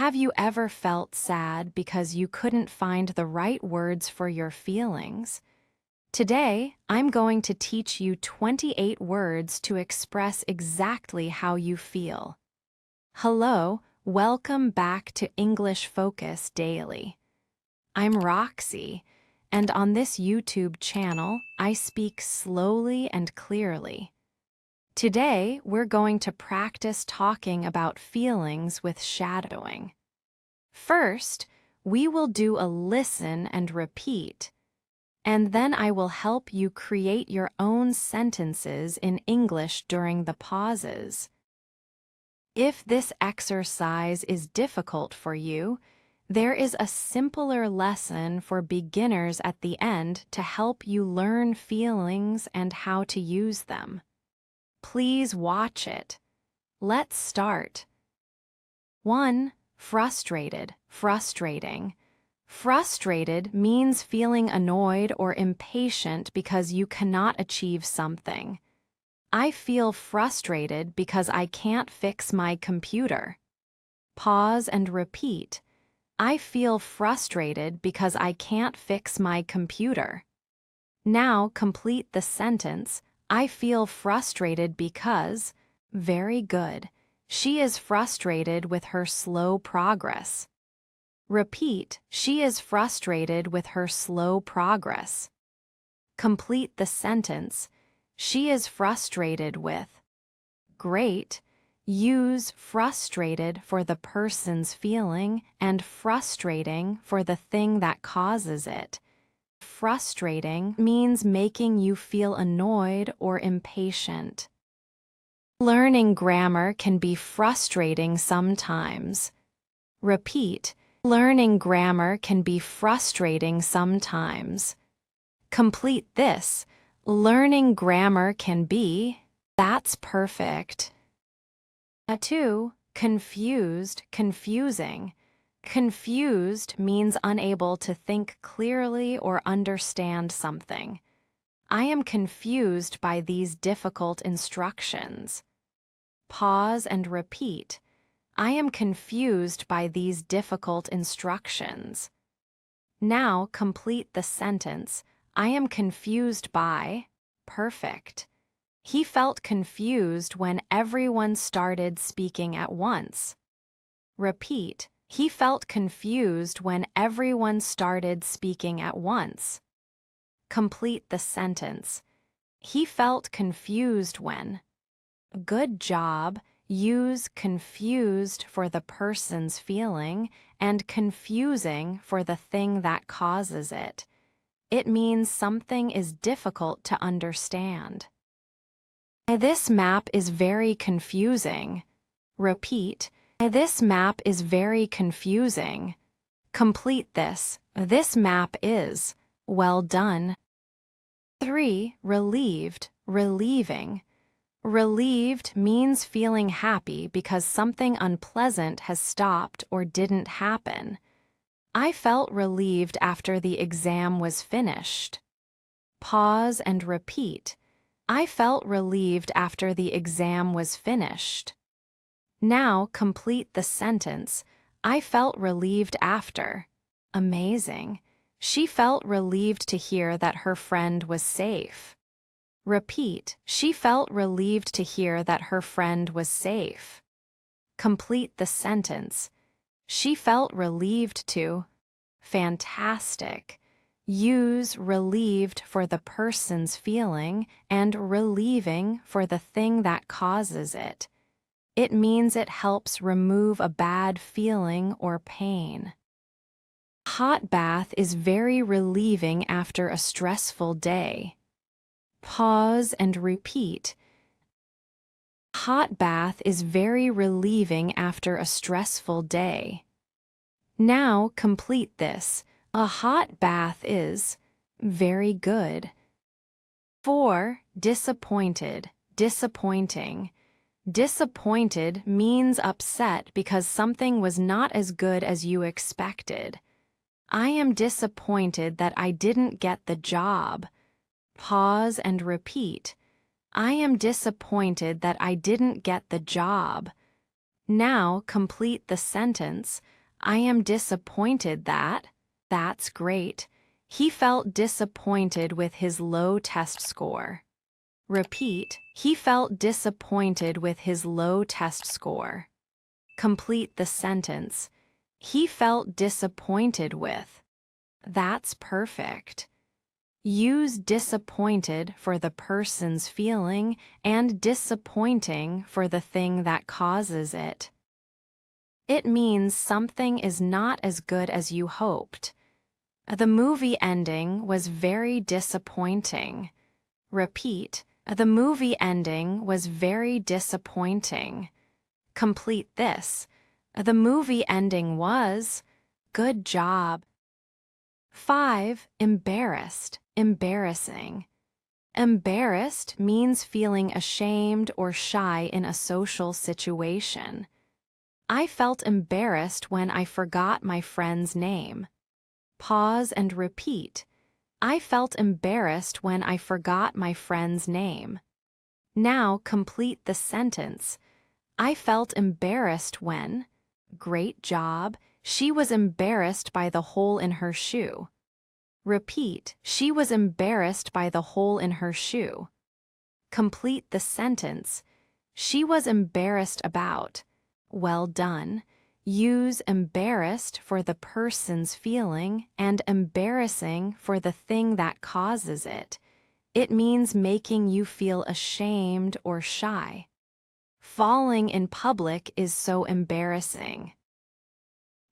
Have you ever felt sad because you couldn't find the right words for your feelings? Today, I'm going to teach you 28 words to express exactly how you feel. Hello, welcome back to English Focus Daily. I'm Roxy, and on this YouTube channel, I speak slowly and clearly. Today, we're going to practice talking about feelings with shadowing. First, we will do a listen and repeat, and then I will help you create your own sentences in English during the pauses. If this exercise is difficult for you, there is a simpler lesson for beginners at the end to help you learn feelings and how to use them. Please watch it. Let's start. 1. Frustrated, frustrating. Frustrated means feeling annoyed or impatient because you cannot achieve something. I feel frustrated because I can't fix my computer. Pause and repeat. I feel frustrated because I can't fix my computer. Now complete the sentence. I feel frustrated because. Very good. She is frustrated with her slow progress. Repeat, she is frustrated with her slow progress. Complete the sentence. She is frustrated with. Great. Use frustrated for the person's feeling and frustrating for the thing that causes it. Frustrating means making you feel annoyed or impatient. Learning grammar can be frustrating sometimes. Repeat, learning grammar can be frustrating sometimes. Complete this. Learning grammar can be. That's perfect. 2. Confused, confusing. Confused means unable to think clearly or understand something. I am confused by these difficult instructions. Pause and repeat. I am confused by these difficult instructions. Now complete the sentence. I am confused by. Perfect. He felt confused when everyone started speaking at once. Repeat. He felt confused when everyone started speaking at once. Complete the sentence. He felt confused when. Good job. Use confused for the person's feeling and confusing for the thing that causes it. It means something is difficult to understand. This map is very confusing. Repeat. This map is very confusing. Complete this. This map is. Well done. 3. Relieved, relieving. Relieved means feeling happy because something unpleasant has stopped or didn't happen. I felt relieved after the exam was finished. Pause and repeat. I felt relieved after the exam was finished. Now complete the sentence. I felt relieved after. Amazing. She felt relieved to hear that her friend was safe. Repeat, she felt relieved to hear that her friend was safe. Complete the sentence. She felt relieved to. Fantastic. Use relieved for the person's feeling and relieving for the thing that causes it. It means it helps remove a bad feeling or pain. Hot bath is very relieving after a stressful day. Pause and repeat. Hot bath is very relieving after a stressful day. Now complete this. A hot bath is. Very good. 4. Disappointed, disappointing. Disappointed means upset because something was not as good as you expected. I am disappointed that I didn't get the job. Pause and repeat. I am disappointed that I didn't get the job. Now complete the sentence. I am disappointed that. That's great. He felt disappointed with his low test score. Repeat. He felt disappointed with his low test score. Complete the sentence. He felt disappointed with. That's perfect. Use disappointed for the person's feeling and disappointing for the thing that causes it. It means something is not as good as you hoped. The movie ending was very disappointing. Repeat. The movie ending was very disappointing. Complete this. The movie ending was. Good job. 5. Embarrassed, embarrassing. Embarrassed means feeling ashamed or shy in a social situation. I felt embarrassed when I forgot my friend's name. Pause and repeat. I felt embarrassed when I forgot my friend's name. Now complete the sentence. I felt embarrassed when. Great job. She was embarrassed by the hole in her shoe. Repeat. She was embarrassed by the hole in her shoe. Complete the sentence. She was embarrassed about. Well done. Use embarrassed for the person's feeling and embarrassing for the thing that causes it. It means making you feel ashamed or shy. Falling in public is so embarrassing.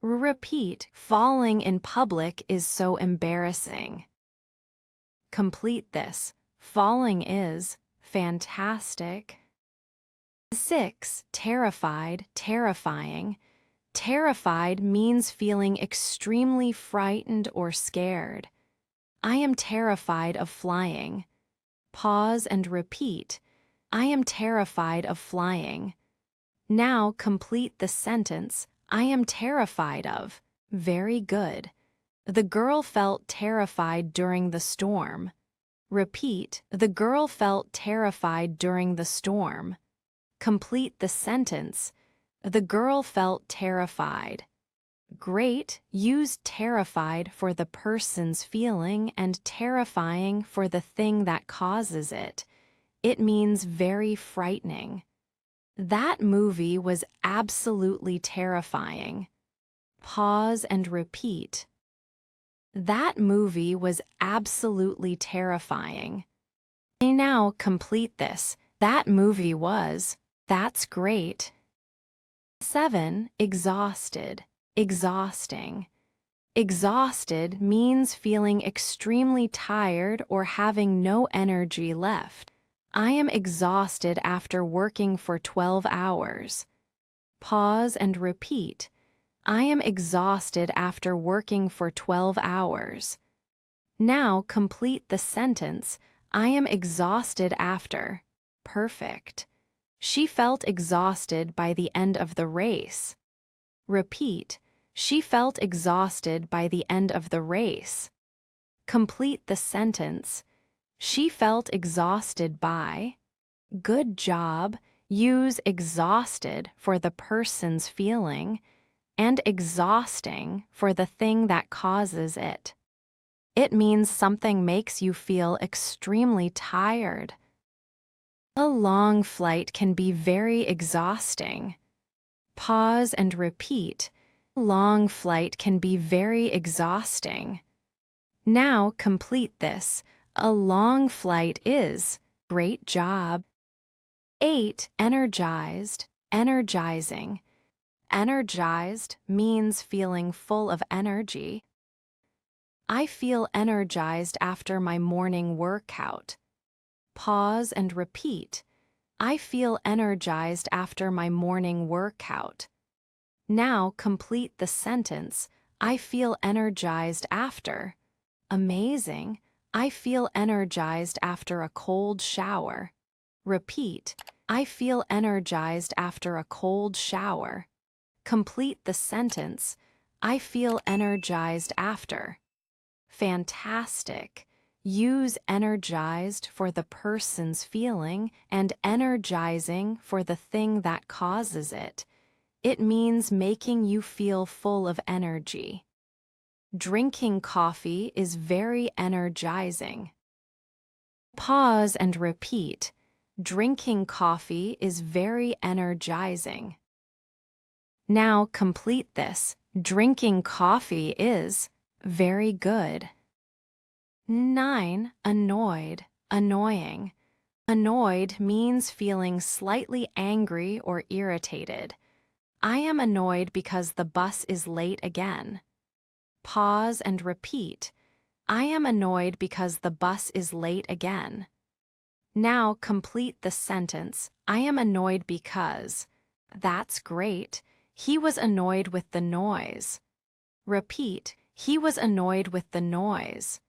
Repeat. Falling in public is so embarrassing. Complete this. Falling is fantastic. 6. Terrified, terrifying. Terrified means feeling extremely frightened or scared. I am terrified of flying. Pause and repeat. I am terrified of flying. Now complete the sentence. I am terrified of. Very good. The girl felt terrified during the storm. Repeat. The girl felt terrified during the storm. Complete the sentence. The girl felt terrified. Great. Use terrified for the person's feeling and terrifying for the thing that causes it. It means very frightening. That movie was absolutely terrifying. Pause and repeat. That movie was absolutely terrifying. Now complete this. That movie was. That's great. 7. Exhausted, exhausting. Exhausted means feeling extremely tired or having no energy left. I am exhausted after working for 12 hours. Pause and repeat. I am exhausted after working for 12 hours. Now complete the sentence. I am exhausted after. Perfect. She felt exhausted by the end of the race. Repeat. She felt exhausted by the end of the race. Complete the sentence. She felt exhausted by. Good job. Use exhausted for the person's feeling and exhausting for the thing that causes it. It means something makes you feel extremely tired. A long flight can be very exhausting. Pause and repeat. A long flight can be very exhausting. Now complete this. A long flight is. Great job. 8. Energized, energizing. Energized means feeling full of energy. I feel energized after my morning workout. Pause and repeat. I feel energized after my morning workout. Now complete the sentence. I feel energized after. Amazing. I feel energized after a cold shower. Repeat. I feel energized after a cold shower. Complete the sentence. I feel energized after. Fantastic. Use energized for the person's feeling and energizing for the thing that causes it. It means making you feel full of energy. Drinking coffee is very energizing. Pause and repeat. Drinking coffee is very energizing. Now complete this. Drinking coffee is very good. 9. Annoyed, annoying. Annoyed means feeling slightly angry or irritated. I am annoyed because the bus is late again. Pause and repeat. I am annoyed because the bus is late again. Now complete the sentence. I am annoyed because. That's great. He was annoyed with the noise. Repeat. He was annoyed with the noise.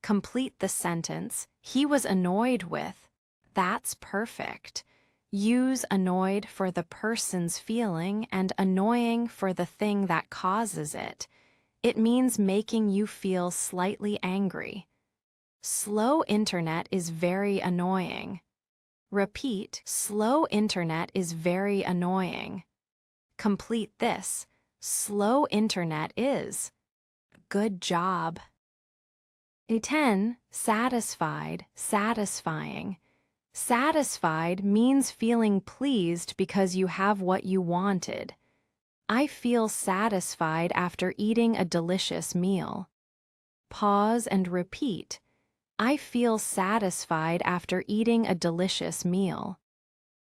Complete the sentence. He was annoyed with. That's perfect. Use annoyed for the person's feeling and annoying for the thing that causes it. It means making you feel slightly angry. Slow internet is very annoying. Repeat, slow internet is very annoying. Complete this. Slow internet is. Good job. 10. Satisfied, satisfying. Satisfied means feeling pleased because you have what you wanted. I feel satisfied after eating a delicious meal. Pause and repeat. I feel satisfied after eating a delicious meal.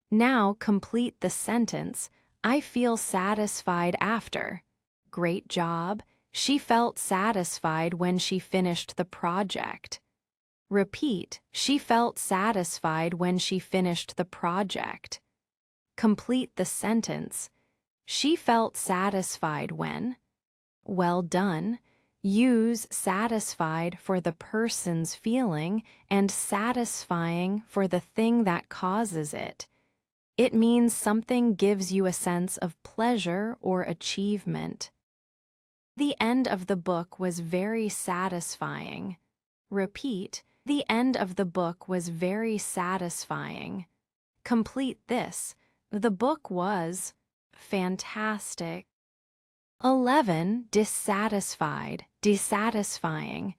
Now complete the sentence. I feel satisfied after. Great job. She felt satisfied when she finished the project. Repeat. She felt satisfied when she finished the project. Complete the sentence. She felt satisfied when. Well done. Use satisfied for the person's feeling and satisfying for the thing that causes it. It means something gives you a sense of pleasure or achievement. The end of the book was very satisfying. Repeat. The end of the book was very satisfying. Complete this. The book was fantastic. 11. Dissatisfied, dissatisfying.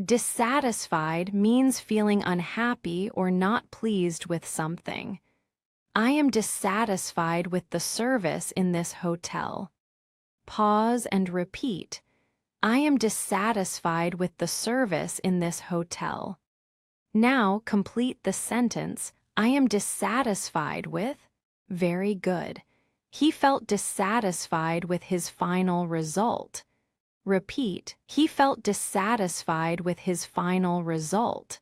Dissatisfied means feeling unhappy or not pleased with something. I am dissatisfied with the service in this hotel. Pause and repeat. I am dissatisfied with the service in this hotel. Now complete the sentence. I am dissatisfied with. Very good. He felt dissatisfied with his final result. Repeat. He felt dissatisfied with his final result.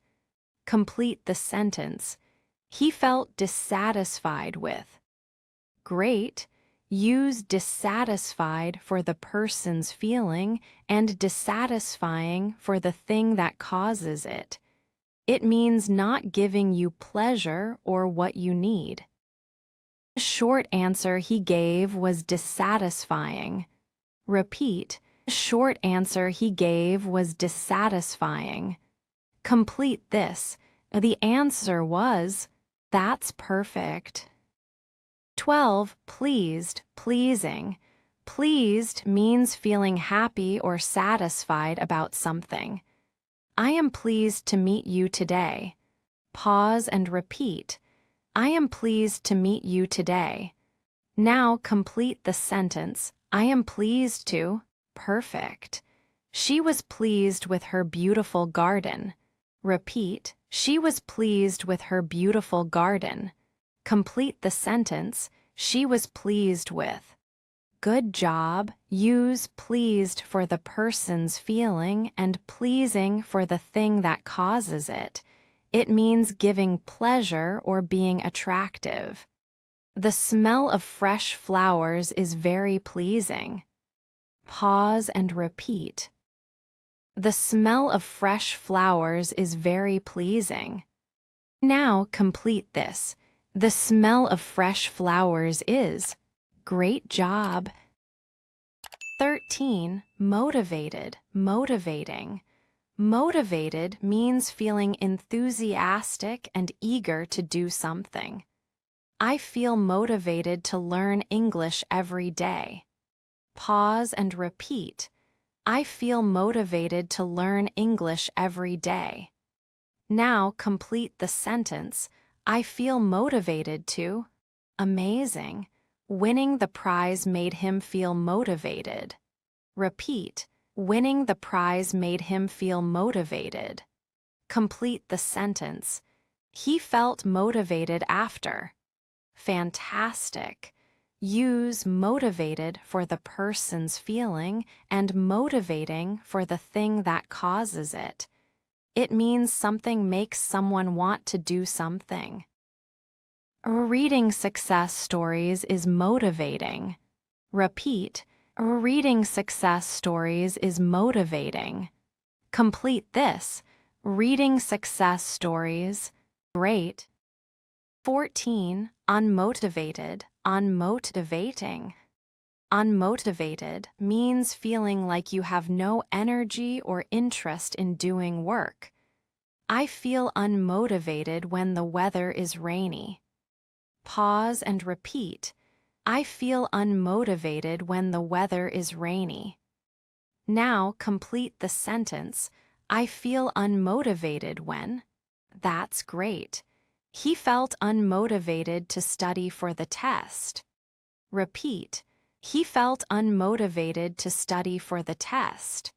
Complete the sentence. He felt dissatisfied with. Great. Use dissatisfied for the person's feeling and dissatisfying for the thing that causes it. It means not giving you pleasure or what you need. The short answer he gave was dissatisfying. Repeat. The short answer he gave was dissatisfying. Complete this. The answer was, that's perfect. 12. Pleased, pleasing. Pleased means feeling happy or satisfied about something. I am pleased to meet you today. Pause and repeat. I am pleased to meet you today. Now complete the sentence. I am pleased to. Perfect. She was pleased with her beautiful garden. Repeat. She was pleased with her beautiful garden. Complete the sentence. She was pleased with. Good job. Use pleased for the person's feeling and pleasing for the thing that causes it. It means giving pleasure or being attractive. The smell of fresh flowers is very pleasing. Pause and repeat. The smell of fresh flowers is very pleasing. Now complete this. The smell of fresh flowers is. Great job. 13. Motivated, motivating. Motivated means feeling enthusiastic and eager to do something. I feel motivated to learn English every day. Pause and repeat. I feel motivated to learn English every day. Now complete the sentence. I feel motivated to. Amazing. Winning the prize made him feel motivated. Repeat. Winning the prize made him feel motivated. Complete the sentence. He felt motivated after. Fantastic. Use motivated for the person's feeling and motivating for the thing that causes it. It means something makes someone want to do something. Reading success stories is motivating. Repeat. Reading success stories is motivating. Complete this. Reading success stories. Great. 14. Unmotivated, unmotivating. Unmotivated means feeling like you have no energy or interest in doing work. I feel unmotivated when the weather is rainy. Pause and repeat. I feel unmotivated when the weather is rainy. Now complete the sentence. I feel unmotivated when. That's great. He felt unmotivated to study for the test. Repeat. He felt unmotivated to study for the test.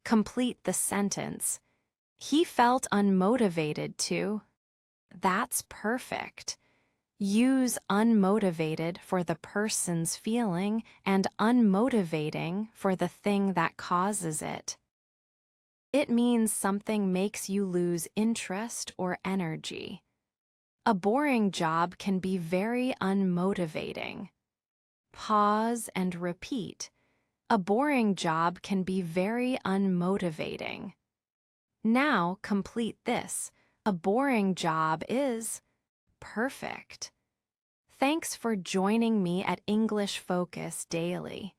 Complete the sentence. He felt unmotivated to. That's perfect. Use unmotivated for the person's feeling and unmotivating for the thing that causes it. It means something makes you lose interest or energy. A boring job can be very unmotivating. Pause and repeat. A boring job can be very unmotivating. Now complete this. A boring job is. Perfect. Thanks for joining me at English Focus Daily.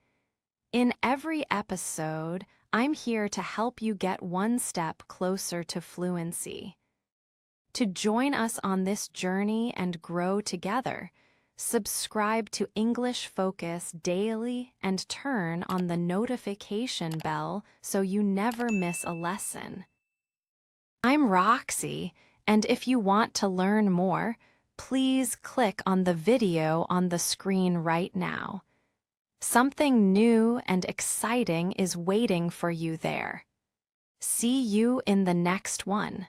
In every episode, I'm here to help you get one step closer to fluency. To join us on this journey and grow together, subscribe to English Focus Daily and turn on the notification bell so you never miss a lesson. I'm Roxy, and if you want to learn more, please click on the video on the screen right now. Something new and exciting is waiting for you there. See you in the next one.